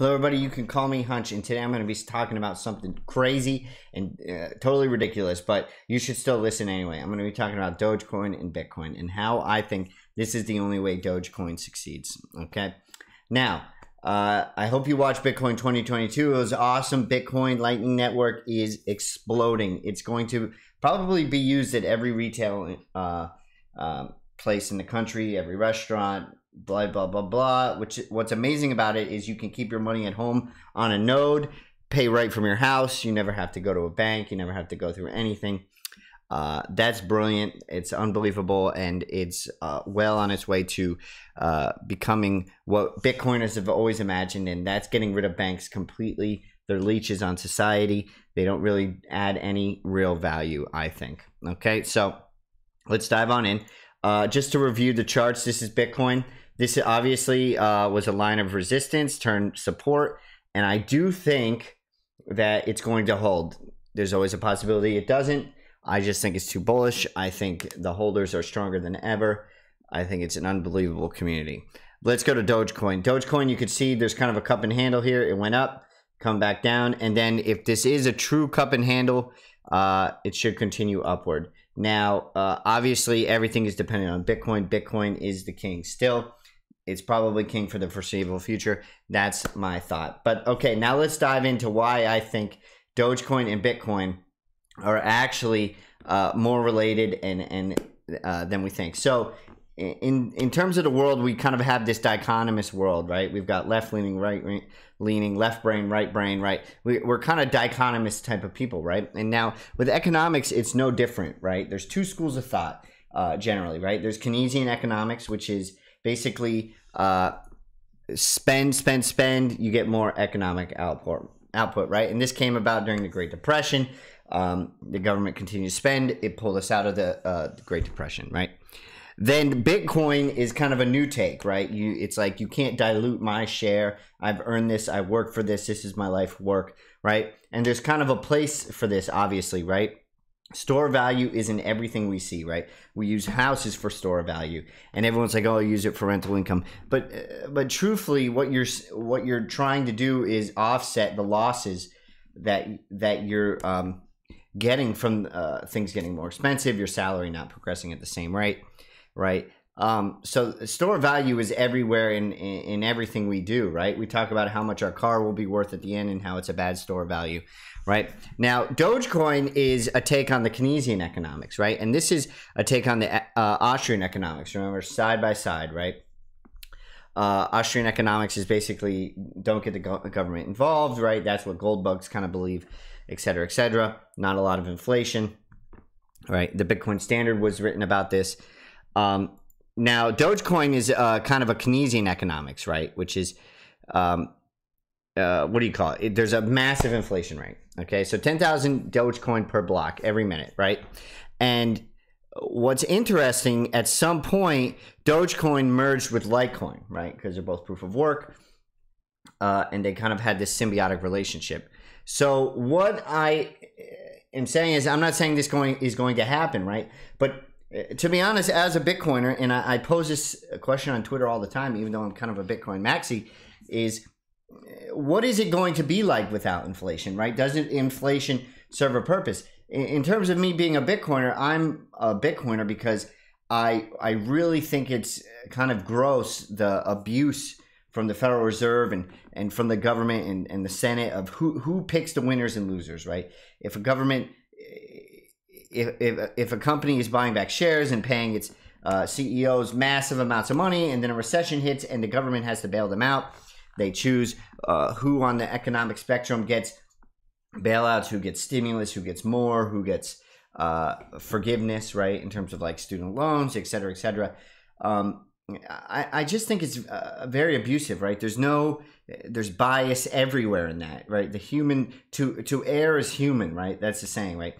Hello everybody, you can call me Hunch, and today I'm going to be talking about something crazy and totally ridiculous, but you should still listen anyway. I'm going to be talking about Dogecoin and Bitcoin and how I think this is the only way Dogecoin succeeds, okay? Now, I hope you watched Bitcoin 2022. It was awesome. Bitcoin Lightning Network is exploding. It's going to probably be used at every retail place in the country, every restaurant, blah blah blah blah. What's amazing about it is you can keep your money at home on a node, pay right from your house. You never have to go to a bank. You never have to go through anything. That's brilliant. It's unbelievable, and it's well on its way to becoming what Bitcoiners have always imagined, and that's getting rid of banks completely. They're leeches on society. They don't really add any real value, I think. Okay, so let's dive on in. Just to review the charts, this is Bitcoin. This obviously was a line of resistance turned support, and I do think that it's going to hold. There's always a possibility it doesn't. I just think it's too bullish. I think the holders are stronger than ever. I think it's an unbelievable community. Let's go to Dogecoin. Dogecoin, you can see there's kind of a cup and handle here. It went up, come back down, and then if this is a true cup and handle, it should continue upward. Now, obviously, everything is dependent on Bitcoin. Bitcoin is the king still. It's probably king for the foreseeable future. That's my thought. But okay, now let's dive into why I think Dogecoin and Bitcoin are actually more related and than we think. So in terms of the world, we kind of have this dichotomous world, right? We've got left-leaning, right-leaning, left brain, right? We're kind of dichotomous type of people, right? And now with economics, it's no different, right? There's two schools of thought generally, right? There's Keynesian economics, which is basically spend, you get more economic output, right? And this came about during the Great Depression. The government continued to spend. It pulled us out of the Great Depression, right? Then Bitcoin is kind of a new take, right? It's like you can't dilute my share. I've earned this. I work for this. This is my life work, right? And there's kind of a place for this, obviously, right? Store value is in everything we see, right? We use houses for store value, and everyone's like, "Oh, I use it for rental income." But truthfully, what you're trying to do is offset the losses that you're getting from things getting more expensive, your salary not progressing at the same rate, right? So store value is everywhere in everything we do, right? We talk about how much our car will be worth at the end and how it's a bad store value, right? Now, Dogecoin is a take on the Keynesian economics, right? And this is a take on the Austrian economics. Remember, side by side, right? Austrian economics is basically don't get the government involved, right? That's what gold bugs kind of believe, et cetera, et cetera. Not a lot of inflation, right? The Bitcoin Standard was written about this. Now, Dogecoin is kind of a Keynesian economics, right? Which is, what do you call it? There's a massive inflation rate, okay? So 10,000 Dogecoin per block every minute, right? And what's interesting, at some point, Dogecoin merged with Litecoin, right? Because they're both proof of work, and they kind of had this symbiotic relationship. So what I am saying is, I'm not saying this is going to happen, right? But to be honest, as a Bitcoiner, and I pose this question on Twitter all the time, even though I'm kind of a Bitcoin maxi, is what is it going to be like without inflation, right? Doesn't inflation serve a purpose? In terms of me being a Bitcoiner, I'm a Bitcoiner because I really think it's kind of gross, the abuse from the Federal Reserve and from the government and the Senate of who picks the winners and losers, right? If a government, if a company is buying back shares and paying its CEOs massive amounts of money, and then a recession hits and the government has to bail them out, they choose who on the economic spectrum gets bailouts, who gets stimulus, who gets more, who gets forgiveness, right? In terms of like student loans, et cetera, et cetera. I just think it's very abusive, right? There's bias everywhere in that, right? The human, to err is human, right? That's the saying, right?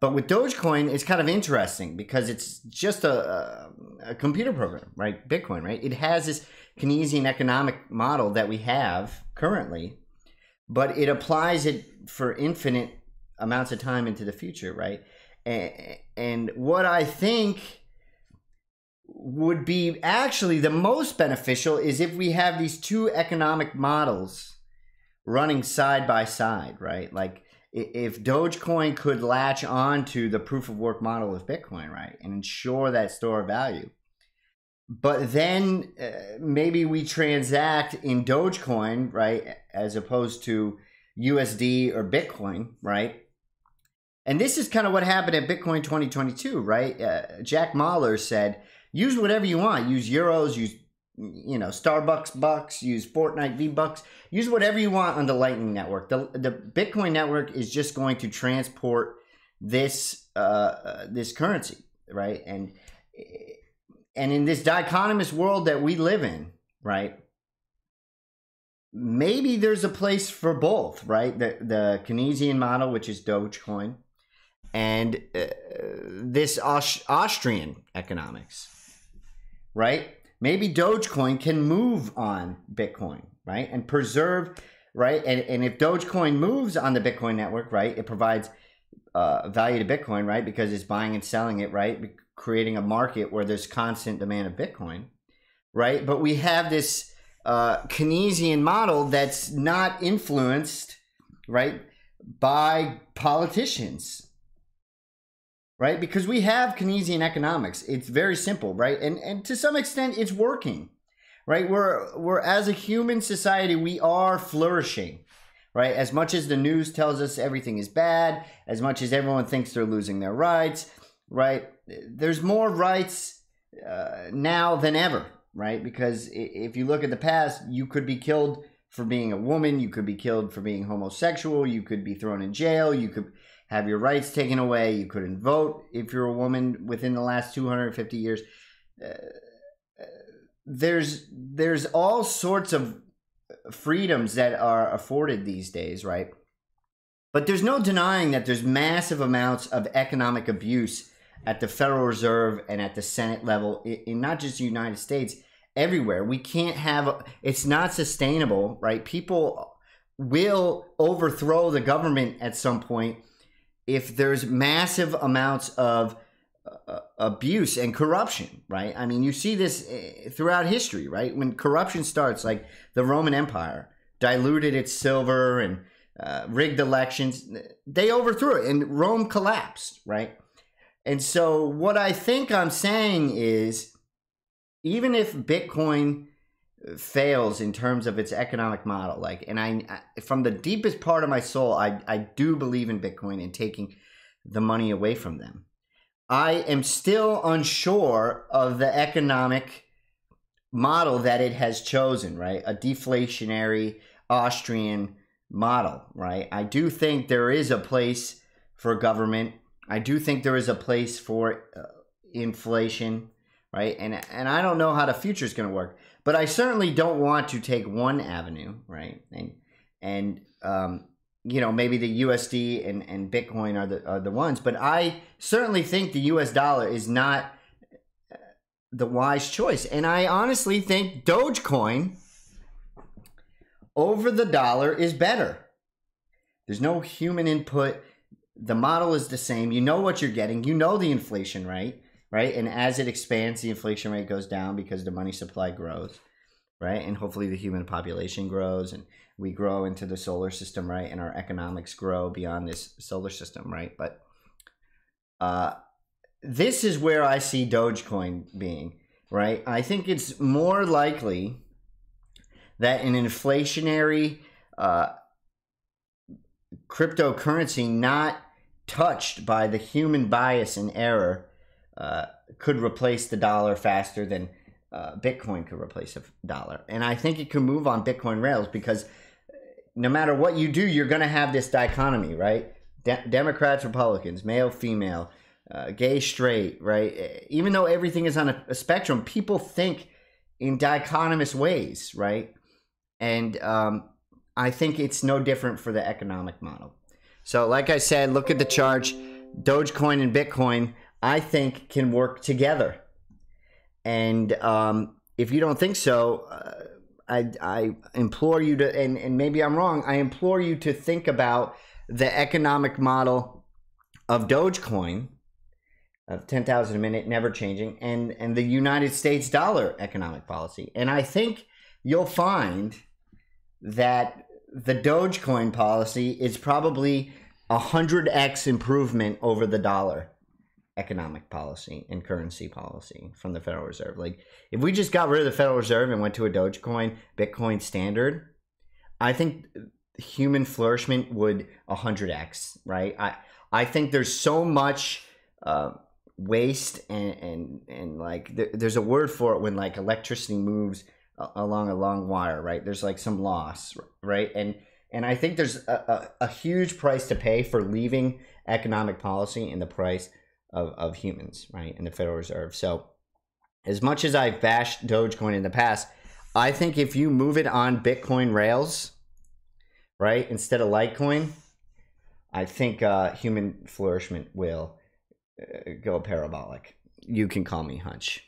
But with Dogecoin, it's kind of interesting because it's just a computer program, right? Bitcoin, right? It has this Keynesian economic model that we have currently, but it applies it for infinite amounts of time into the future, right? And what I think would be actually the most beneficial is if we have these two economic models running side by side, right? Like if Dogecoin could latch on to the proof of work model of Bitcoin, right, and ensure that store of value, but then maybe we transact in Dogecoin, right, as opposed to USD or Bitcoin, right? And this is kind of what happened at Bitcoin 2022, right? Jack Mahler said, use whatever you want. Use euros, use Starbucks bucks, use Fortnite V-Bucks, use whatever you want on the Lightning Network. The Bitcoin network is just going to transport this this currency, right? And in this dichotomous world that we live in, right? Maybe there's a place for both, right? The Keynesian model, which is Dogecoin, and this Austrian economics, right? Maybe Dogecoin can move on Bitcoin, right? And preserve, right? And if Dogecoin moves on the Bitcoin network, right, it provides value to Bitcoin, right? Because it's buying and selling it, right? Creating a market where there's constant demand of Bitcoin, right? But we have this Keynesian model that's not influenced, right, by politicians, right? Because we have Keynesian economics. It's very simple, right? And to some extent, it's working, right? We're as a human society, we are flourishing, right? As much as the news tells us everything is bad, as much as everyone thinks they're losing their rights, right? There's more rights now than ever, right? Because if you look at the past, you could be killed for being a woman, you could be killed for being homosexual, you could be thrown in jail, you could have your rights taken away, you couldn't vote if you're a woman within the last 250 years. There's all sorts of freedoms that are afforded these days, right? But there's no denying that there's massive amounts of economic abuse at the Federal Reserve and at the Senate level in not just the United States, everywhere. We can't have, it's not sustainable, right? People will overthrow the government at some point if there's massive amounts of abuse and corruption, right? I mean, you see this throughout history, right? When corruption starts, like the Roman Empire diluted its silver and rigged elections, they overthrew it and Rome collapsed, right? And so what I think I'm saying is, even if Bitcoin fails in terms of its economic model, like, and I from the deepest part of my soul, I do believe in Bitcoin and taking the money away from them. I am still unsure of the economic model that it has chosen, right? A deflationary Austrian model, right? I do think there is a place for government. I do think there is a place for inflation, right? And I don't know how the future is going to work, but I certainly don't want to take one avenue, right? And maybe the USD and Bitcoin are the ones, but I certainly think the US dollar is not the wise choice. And I honestly think Dogecoin over the dollar is better. There's no human input. The model is the same. You know what you're getting. You know the inflation rate, right? And as it expands, the inflation rate goes down because the money supply grows, right? And hopefully the human population grows and we grow into the solar system, right? And our economics grow beyond this solar system, right? But this is where I see Dogecoin being, right? I think it's more likely that an inflationary cryptocurrency not touched by the human bias and error could replace the dollar faster than Bitcoin could replace a dollar. And I think it can move on Bitcoin rails because no matter what you do, you're going to have this dichotomy, right? Democrats, Republicans, male, female, gay, straight, right? Even though everything is on a spectrum, people think in dichotomous ways, right? And I think it's no different for the economic model. So like I said, look at the charts. Dogecoin and Bitcoin, I think, can work together. And if you don't think so, I implore you to, and maybe I'm wrong, I implore you to think about the economic model of Dogecoin, of 10,000 a minute, never changing, and the United States dollar economic policy. And I think you'll find that the Dogecoin policy is probably 100x improvement over the dollar economic policy and currency policy from the Federal Reserve. Like, if we just got rid of the Federal Reserve and went to a Dogecoin, Bitcoin standard, I think human flourishment would 100x, right? I think there's so much waste and like there's a word for it when like electricity moves along a long wire, right? There's like some loss, right? And I think there's a huge price to pay for leaving economic policy in the price of humans, right? In the Federal Reserve. So as much as I've bashed Dogecoin in the past, I think if you move it on Bitcoin rails, right, instead of Litecoin, I think human flourishment will go parabolic. You can call me Hunch.